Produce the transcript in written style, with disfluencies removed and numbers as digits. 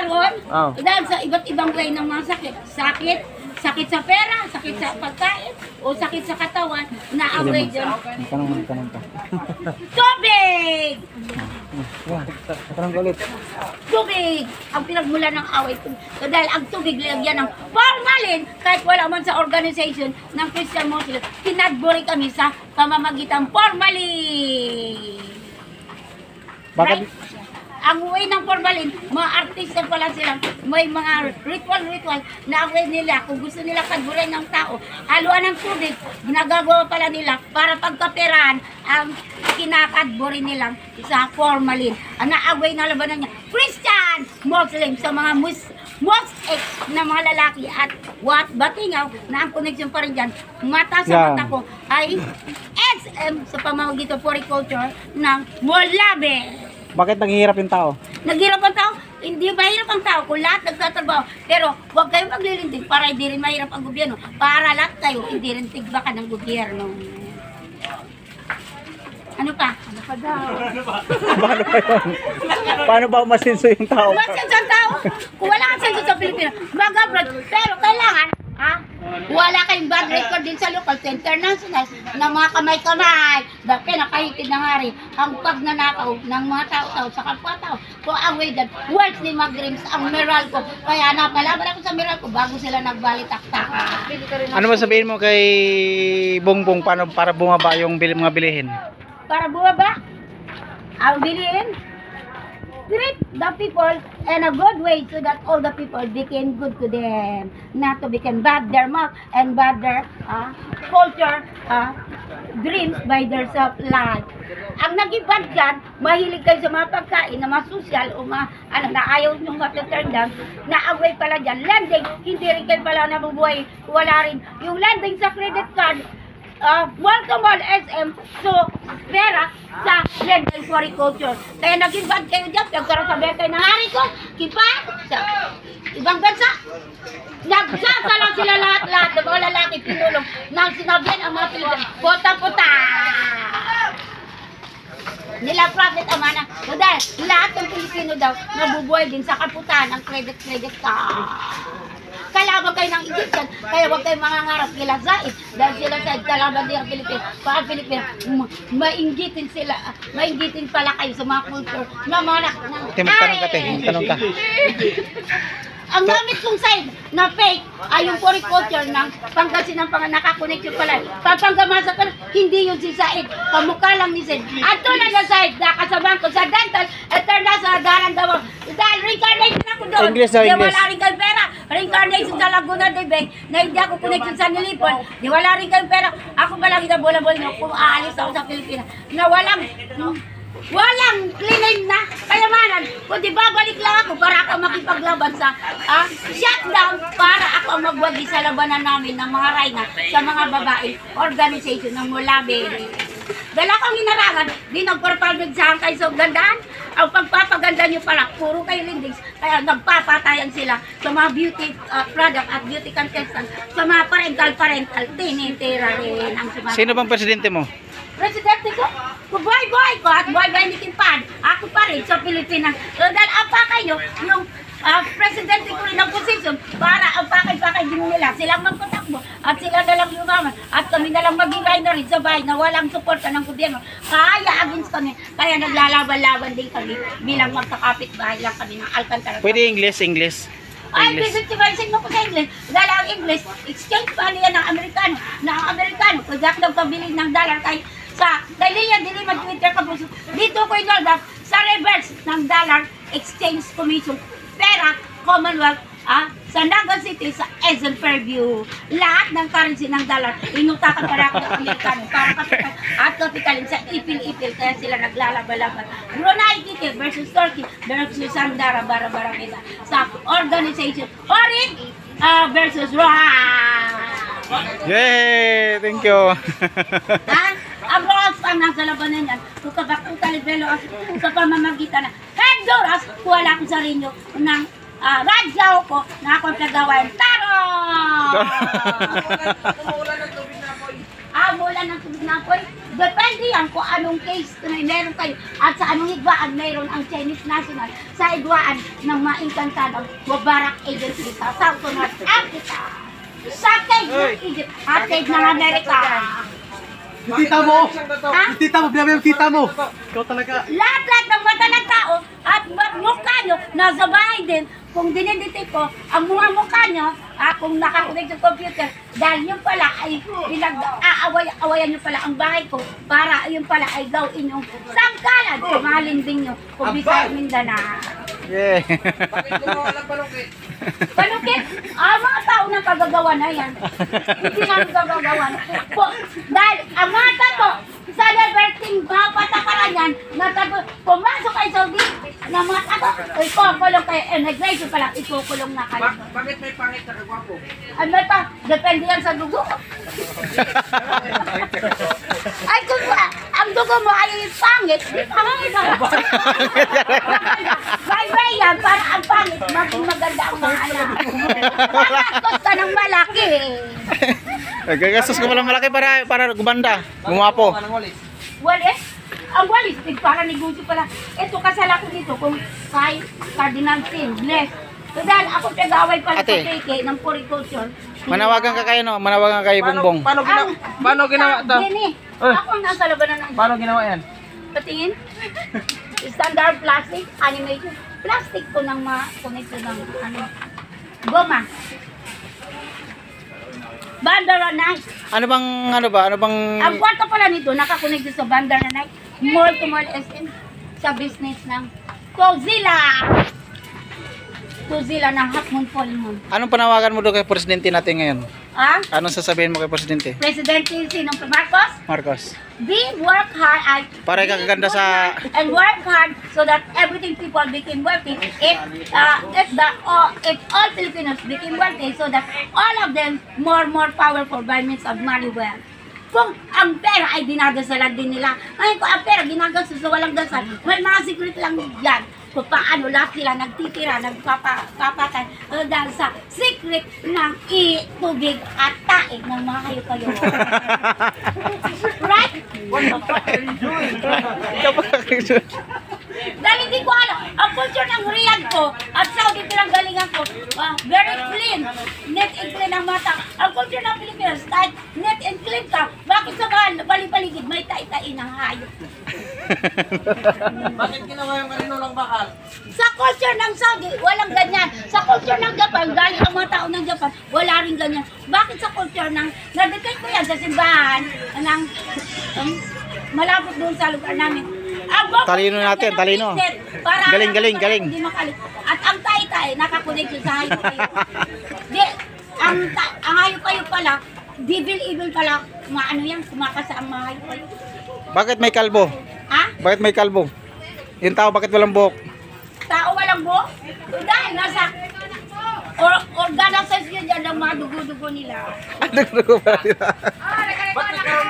karon, Oh. dahil sa iba't ibang way ng mga sakit. Sakit sa pera, sakit sa pagkain, o sakit sa katawan, na-away dyan. Tanong ka. Tubig! Tanong ka ulit. Tubig! Ang pinagmula ng away. Dahil ang tubig lagyan ng formalin, kahit wala man sa organization ng Christian Muslim, tinadburi kami sa pamamagitan formalin. Bakit? Right? Ang way ng formalin, mga artista pala sila, may mga ritual na ang way nila, kung gusto nila kadburin ng tao, haluan ng tubig, nagagawa pala nila para pagkaperahan ang kinakadburin nilang sa formalin. Ang naaway na labanan niya, Christian, Muslim, sa mga Muslim na mga lalaki at batingaw na ang connection pa rin dyan, mata sa mata ko ay SM sa pamamagitan floriculture ng Molabe. Bakit naghihirap yung tao? Naghirap ang tao? Hindi mahirap ang tao kung lahat nagtatrabaho. Pero huwag kayong maglilintig para hindi rin mahirap ang gobyerno. Para lahat kayo hindi rin tigbakan ng gobyerno. Ano pa? Ano pa daw? Paano ba yun? Paano ba umasenso yung tao? Masenso ang tao? Kung wala kang senso sa Pilipinas, mag-abroad. Pero kailangan, wala kayong bad record din sa local, sa international, na mga kamay-kamay. Dahil pinakahitid na nga rin ang pagnanakaw ng mga tao-tao sa kapwa-tao. Kung ang way that words ni Magrims ang Meralco. Kaya napalaban ako sa Meralco bago sila nagbalitak-taka. Ano ba sabihin mo kay Bongbong para bumaba yung mga bilihin? Para bumaba, ang bilihin, treat the people in a good way so that all the people became good to them. Not to become bad their mouth and bad their culture, dreams by their self-life. Ang naging bad dyan, mahilig kayo sa mga pagkain na mga social o mga na ayaw nyo turn down, na-away pala dyan. Lending, hindi rin kayo pala nabubuhay. Wala rin. Yung lending sa credit card, welcome all SM, so pera sa lending floriculture. Kaya naging bad kayo dyan, nagkarosabi kayo ng hari ko, kipa, sa ibang bansa. Nagsasa lang sila lahat-lahat ng mga lalaki pinulong nang sinabihan ang mga Pilipino, puta-puta! Nila profit amana. So dahil lahat ng Pilipino daw nabubuhay din sa kaputan ng credit card. Kalaban kayo ng Egyptian, kaya huwag kayong mangangarap kila Zaid. Dahil sila Zaid, kalaban din ang Pilipinas. Para Pilipinas, mainggitin sila, mainggitin pala kayo sa mga culture na mga Tanong ka. Ang gamit kong side na fake ay yung floriculture ng Pangasinan nakakonnection pala. Papanggamasa pala, hindi yun si Said. Kamukha lang ni Said. At tulad na Said, nakasabahan ko sa dental, eternal sa daran daw. Dahil reincarnation ako doon. English daw, English. Wala rin kayong pera. Reincarnation sa Laguna de Bay, na hindi ako connection sa Nilipon. Di wala rin kayong pera. Ako ba lang inabola-bola nyo kung aalis ako sa Pilipinas. Na walang claim na kayamanan, kundi babalik lang ako para ako makipaglaban sa shutdown para ako ang magwagi sa labanan namin ng mga Rayna sa mga babae organization ng Molabe. Dala kang hinarangan, di nagparpagdagsahan kayo sa gandaan. Ang pagpapaganda nyo pala, puro kayo lindings, kaya nagpapatayan sila sa mga beauty product at beauty contestant, sa mga parental, tinitira rin ang sumasagot. Sino bang presidente mo? Presidente ko, boy ko at boy ni Kimpan. Ako pa rin sa Pilipinas. So, dahil apakay nyo, yung presidente ko rin ang posisyon para apakay din nila. Silang magpatakbo at sila na lang yumaman. At kami na lang mag-ibay na rin sa bahay na walang suporta ng gobyerno. Kaya against kami. Kaya naglalaban-laban din kami bilang magkakapit bahay lang kami ng Alcantara. Pwede English. Ay, bisitibasin mo ko sa English. Dahil ang English, exchange pa niya ng Amerikano. Na ang Amerikano, kung dak daw pabili ng dollar kay sa Dalian, dili mag-Twitter ka po. Dito ko inolda sa reverse ng dollar exchange commission. Pera, Commonwealth, sa Naga City, sa Ezen Fairview. Lahat ng currency ng dollar, inutakan para ako ng Amerikano. Para kapital at kapitalin sa ipil-ipil. Kaya sila naglalaban-laban. Brunei Kiki versus Turkey versus Sandara Bara-Barameda sa organization. Orin versus Roha. Yay! Thank you. Ang Rojas pa nasa labanan yan. Kung kabakuta libelo sa pamamagitan na Honduras, wala akong sarili ng radyaw ko na akong kagawain. Taro! Mula ng tubig na apoy. Depende yan kung anong case na meron kayo at sa anong higwaan meron ang Chinese national sa higwaan ng mga inkantadong Mubarak Agency sa South North Africa. Sa case ng Egypt at case ng Amerika. Yung tita mo! Ha? Yung tita mo, binabi yung tita mo! Ikaw talaga. Lahat ng mata ng tao at mukha nyo nasa bahay din. Kung dinidetect ko, ang mga mukha nyo, kung nakakonect sa computer, dahil yun pala ay awayan nyo pala ang bahay ko para yun pala ay gawin yung sangkalan. Kumalinding nyo kung Bisaya Mindanao. Yeah. Panukit, mga tao na kagagawa na yan. Hindi namin kagagawa na. Dahil ang mga tato, sa liberting mga patakaran yan, pumasok kayo sa Saudi, na mga tato, ikukulong kayo, immigration pala, ikukulong na kayo. Bakit may pangit na kagwapo? Ano pa, depende yan sa dugo. Ay, kung ang dugo mo ay pangit, di pangit ka. Bye-bye yan, para ang pangit, maging maganda ang mga anak. Magastos ka ng malaki. Gagastos ko pala malaki para gumanda. Gumapo. Walis? Ang walis, para negosyo pala. Ito, kasala ko dito kung kay Cardinal Sin, bless. So dahil ako nag-away pala sa Ate. peke ng puriculture. Manawagan ka kayo, no? Manawagan kayo, Bongbong. Paano ginawa ito? Dini, ako ang nasa labanan ng Paano ginawa yan? patingin. Standard plastic, animation. Plastic ko ng mga kunito ng goma. Bandara Night. Ano bang Ang kwarto pala nito, nakakonect sa Bandara Night. Mall to mall SM sa business ng Tozilla. Tozilla ng Hakmon Polmon. anong panawagan mo doon kay presidente natin ngayon? Anong sasabihin mo kay presidente? Presidente sinong Marcos? Marcos. Work hard Para kaganda sa and work hard so that everything people became wealthy. If all Filipinos became wealthy so that all of them more powerful by means of money wealth. Kung ang pera ay dinadasalan din nila, ngayon kung ang pera ginagastos sa walang dasal, may mga secret lang yan. Kung paano lahat sila nagtitira, nagpapatay dahil sa secret ng tubig at taig ng mga kayo-kayo. Right? Dahil hindi ko alam, ang culture ng Riyadh ko at Saudi pinanggalingan ko, very clean, net and clean ang mata. Ang culture ng Pilipinas, kahit net and clean ka, bakit sa bali-paligid may tai-tai ng hayop? Bakit ginawa yung kanino lang bakal? Sa culture ng Saudi, walang ganyan. Sa culture ng Japan, galing ang mga tao ng Japan, wala rin ganyan. Bakit sa culture ng, nadetect ko yan sa simbahan, ng, malapit doon sa lugar namin. Talino natin, talino. Galing. Hindi makalit. At ang tay-tay, nakakonect yun sa hayop-hayop. Di, ang hayop-hayop pala, devil-evil pala, ano yan, kumakasa ang mga hayop-hayop. Bakit may kalbo? Bakit may kalbo? Yung tao bakit walang buhok? Tao walang buhok? Dahil nasa organo sa yun yan ng mga dugo-dugo nila. Ano ba? Ba't nagkaroon